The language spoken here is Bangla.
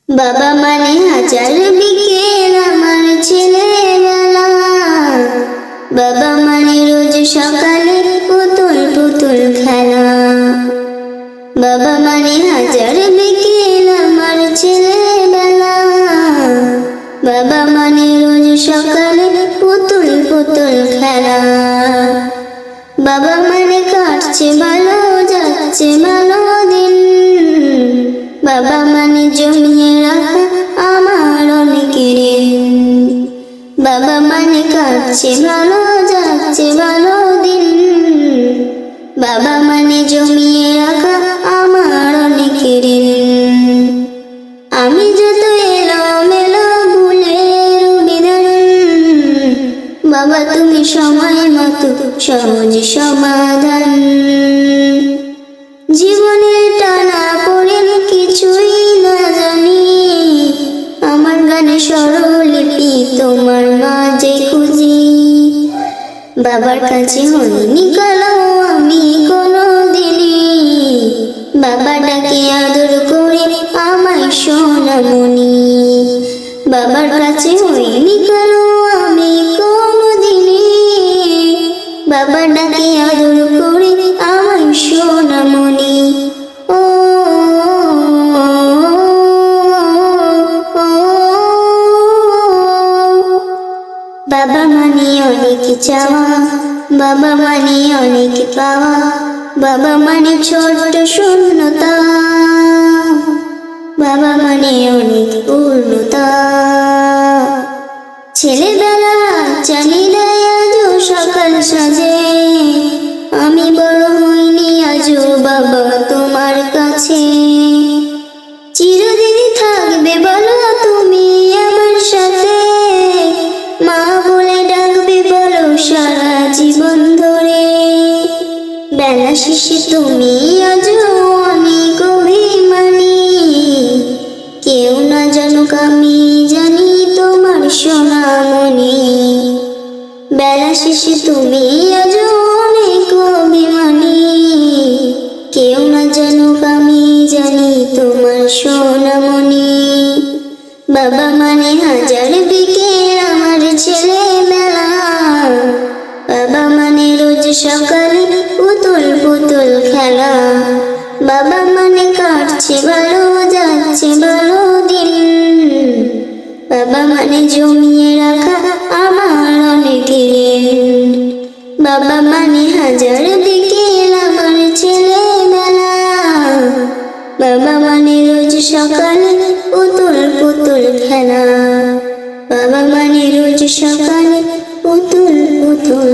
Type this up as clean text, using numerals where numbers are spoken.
বাবা মানে হাজার বিকেল আমার ছেলেবেলা, বাবা মানে রোজ সকালে পুতুল পুতুল খেলা। বাবা মানে হাজার বিকেল আমার ছেলেবেলা, বাবা মানে রোজ সকালে পুতুল পুতুল খেলা। বাবা মানে কাটছে ভালো যাচ্ছে ভালো দিন, বাবা মানে জমিয়ে রাখা আমার অনেক ঋণ। বাবা মানে কাটছে ভালো যাচ্ছে ভালো দিন, বাবা মানে জমিয়ে রাখা আমার অনেক ঋণ। আমি যত এলোমেলো ভুলের বিধান, বাবা তুমি সময় মতো সহজ সমাধান। জীবনের টানা পড়ে কিছুই না জানি, আমার গানে স্বরলিপি তোমার মাঝে খুঁজি। বাবার কাছে হইনি কালো আমি কোনোদিনই, বাবা ডাকে আদর করে আমায় সোনামণি। বাবার কাছে হইনি কালো আমি কোনোদিনই, বাবা ডাকে আদর করে আমায় সোনামণি। ও বাবা মানে অনেক চাওয়া, বাবা মানে অনেক পাওয়া, বাবা মানে ছোট্ট শূন্যতা, বাবা মানে অনেক পূর্ণতা। ছেলেবেলা চালিয়ে দেয় আজও সকাল সাজে, আমি বড় হইনি আজও বাবা তোমার কাছে। চিরদিন থাকবে বলো তুমি আমার সাথে, মা বলে ডাকবে বলো সারা জীবন ধরে। বেলা শেষে তুমি আজও অনেক অভিমানী, কেউ না জানুক আমি জানি তোমার সোনামণি। বেলা শেষে তুমি আজও অনেক অভিমানী, কেউ না জানুক আমি জানি তোমার সোনামণি। বাবা মানে হাজার বিকেল আমার ছেলেবেলা, বাবা মানে রোজ সকালে পুতুল পুতুল খেলা। বাবা মানে কাটছে ভালো যাচ্ছে ভালো দিন, বাবা মানে জমিয়ে রাখা আমার অনেক ঋণ। বাবা মানে হাজার বিকেল আমার ছেলেবেলা, বাবা মানে রোজ সকালে পুতুল পুতুল খেলা। বাবা মানে রোজ সকালে পুতুল পুতুল